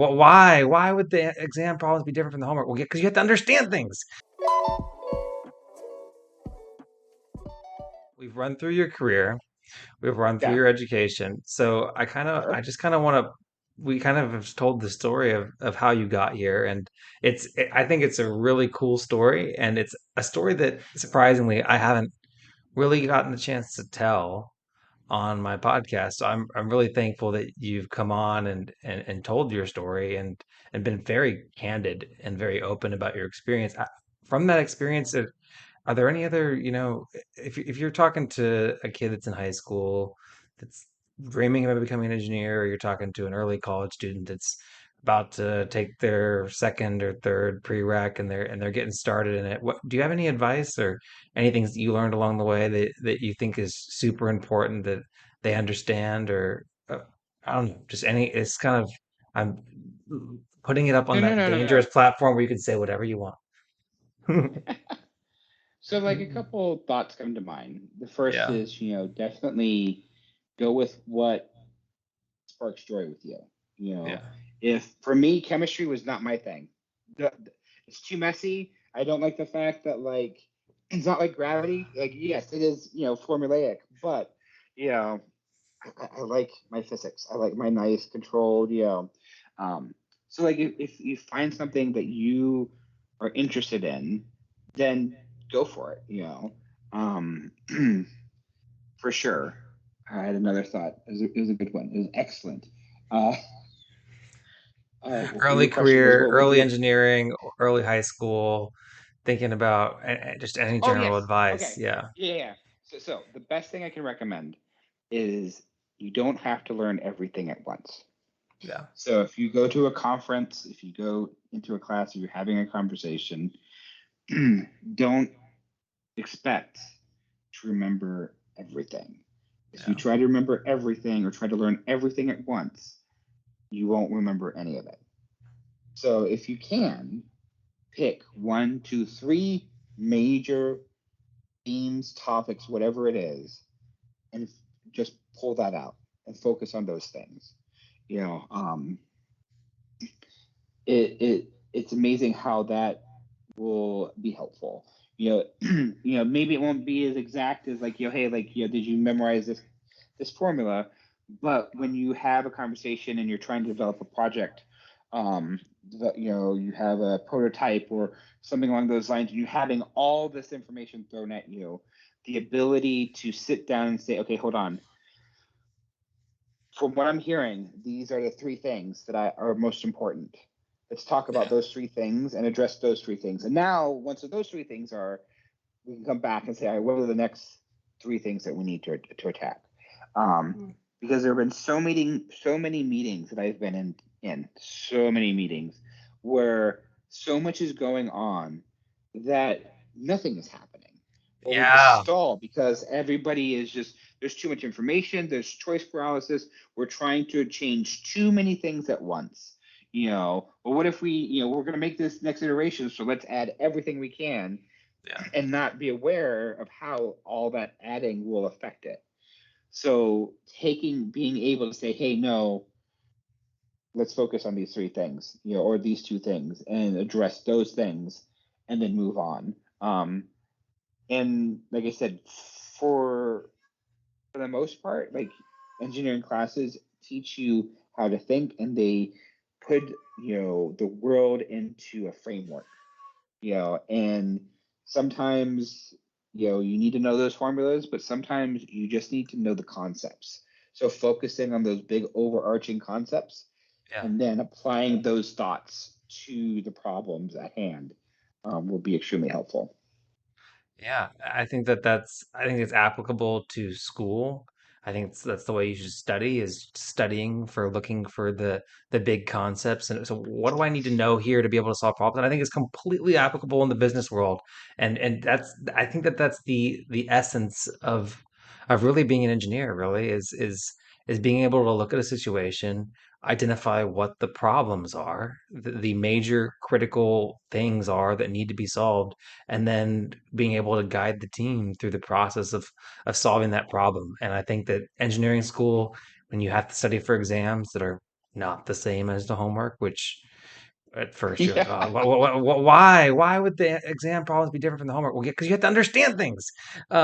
Well, why? Why would the exam problems be different from the homework? Well, because you have to understand things. We've run through your career. We've run through Yeah, your education. So I sure. just kind of want to, we kind of have told the story of how you got here. And I think it's a really cool story. And it's a story that surprisingly, I haven't really gotten the chance to tell on my podcast. So I'm really thankful that you've come on and told your story and been very candid and very open about your experience. From that experience, are there any other, if you're talking to a kid that's in high school that's dreaming about becoming an engineer, or you're talking to an early college student that's about to take their second or third prereq and they're getting started in it, what do you have any advice or anything that you learned along the way that you think is super important that they understand or I don't know, just any, it's kind of, I'm putting it up on No, no, that no, no, dangerous no. platform where you can say whatever you want. So, like, a couple thoughts come to mind. The first Yeah. is, definitely go with what sparks joy with you. You know, Yeah. if for me, chemistry was not my thing. It's too messy. I don't like the fact that, like, it's not like gravity. Like, yes, it is, formulaic, but you know, I like my physics. I like my nice controlled, Um, so, like, if you find something that you are interested in, then go for it. Um, for sure. I had another thought. It was a good one. It was excellent. Uh, Early your question was career, what would early you? engineering, early high school, thinking about just any Oh, general yes. advice. Okay. Yeah. Yeah, yeah, yeah. So the best thing I can recommend is you don't have to learn everything at once. Yeah. So if you go to a conference, if you go into a class, if you're having a conversation, don't expect to remember everything. If you Yeah. try to remember everything or try to learn everything at once, you won't remember any of it. So if you can, pick one, two, three major themes, topics, whatever it is, and just pull that out and focus on those things. You know, um, it's amazing how that will be helpful. Maybe it won't be as exact as, like, hey, like, did you memorize this formula? But when you have a conversation and you're trying to develop a project, you have a prototype or something along those lines, and you're having all this information thrown at you, the ability to sit down and say, okay, hold on. From what I'm hearing, these are the three things that are most important. Let's talk about Yeah. those three things and address those three things. And now, once those three things are, we can come back and say, all right, what are the next three things that we need to attack? Um, because there have been so many meetings that I've been in so many meetings where so much is going on that nothing is happening, or we just Yeah. stall because everybody is just, there's too much information, there's choice paralysis, we're trying to change too many things at once. Well, what if we're going to make this next iteration, so let's add everything we can Yeah. and not be aware of how all that adding will affect it. So being able to say, hey, no, let's focus on these three things, or these two things, and address those things, and then move on. And like I said, for for the most part, like, engineering classes teach you how to think, and they put the world into a framework. And sometimes you need to know those formulas, but sometimes you just need to know the concepts. So focusing on those big overarching concepts Yeah. and then applying those thoughts to the problems at hand will be extremely helpful. Yeah, I think it's applicable to school. I think that's the way you should study is studying for looking for the big concepts. And so what do I need to know here to be able to solve problems? And I think it's completely applicable in the business world. And I think that's the essence of really being an engineer, really is being able to look at a situation, identify what the problems are, the major critical things are that need to be solved, and then being able to guide the team through the process of solving that problem. And I think that engineering school, when you have to study for exams that are not the same as the homework, which at first you're like, Yeah. oh, why would the exam problems be different from the homework? Well, because you have to understand things. You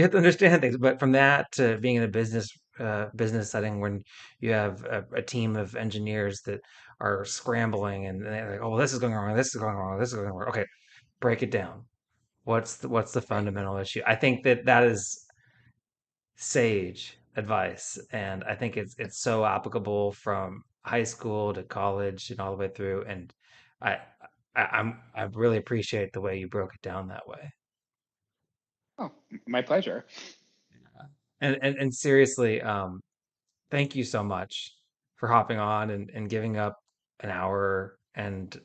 have to understand things. But from that to being in a business setting when you have a team of engineers that are scrambling and they're like, oh, well, this is going wrong, this is going wrong, this is going wrong. Okay, break it down. What's the Right. fundamental issue? I think that is sage advice, and I think it's so applicable from high school to college and all the way through. And I, I really appreciate the way you broke it down that way. Oh, my pleasure. And seriously, thank you so much for hopping on and giving up an hour and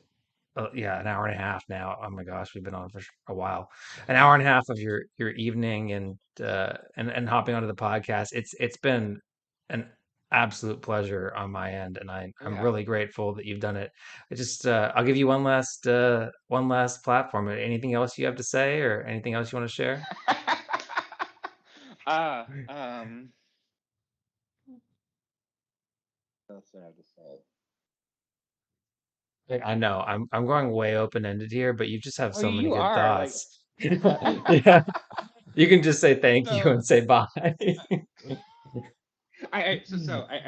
yeah, an hour and a half now. Oh my gosh, we've been on for a while. An hour and a half of your evening and hopping onto the podcast. It's been an absolute pleasure on my end, and I'm Yeah. really grateful that you've done it. I'll give you one last platform. Anything else you have to say, or anything else you want to share? uh, um, what else do I have to say? I know I'm going way open ended here, but you just have Oh, so many you good are like, thoughts. Yeah, you can just say thank you so and say bye. I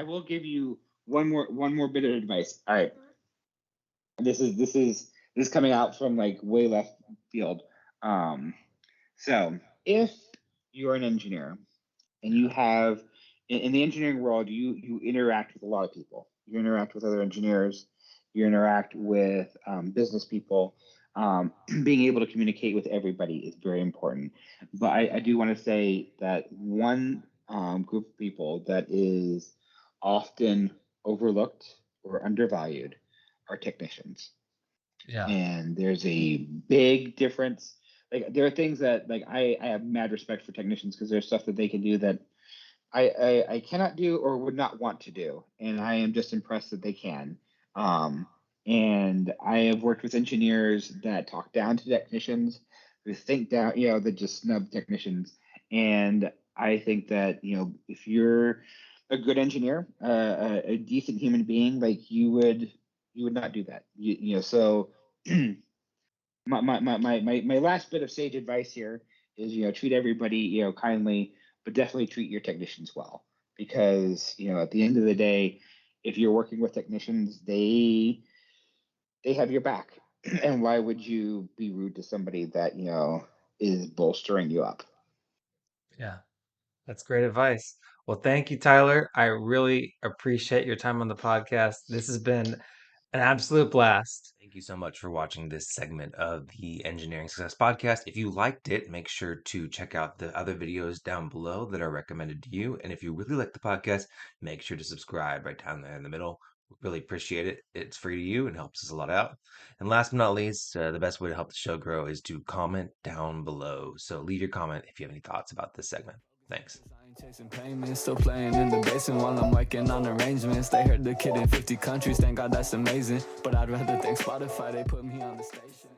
will give you one more bit of advice. All right, this is coming out from like way left field. Um, so if you're an engineer and you have in the engineering world, you interact with a lot of people. You interact with other engineers. You interact with business people. Being able to communicate with everybody is very important. But I do want to say that one group of people that is often overlooked or undervalued are technicians. Yeah. And there's a big difference. Like there are things that like I have mad respect for technicians because there's stuff that they can do that I cannot do or would not want to do, and I am just impressed that they can. Um, and I have worked with engineers that talk down to technicians, who think down, that just snub technicians. And I think that if you're a good engineer, a decent human being, like you would not do that. So my last bit of sage advice here is treat everybody kindly, but definitely treat your technicians well, because at the end of the day, if you're working with technicians, they have your back. And why would you be rude to somebody that is bolstering you up? Yeah. That's great advice. Well, thank you, Tyler. I really appreciate your time on the podcast. This has been an absolute blast. Thank you so much for watching this segment of the Engineering Success Podcast. If you liked it, make sure to check out the other videos down below that are recommended to you. And if you really like the podcast, make sure to subscribe right down there in the middle. We really appreciate it. It's free to you and helps us a lot out. And last but not least, the best way to help the show grow is to comment down below. So leave your comment if you have any thoughts about this segment. Thanks. Chasing payments, still playing in the basement while I'm working on arrangements. They heard the kid in 50 countries, thank God that's amazing. But I'd rather thank Spotify, they put me on the station.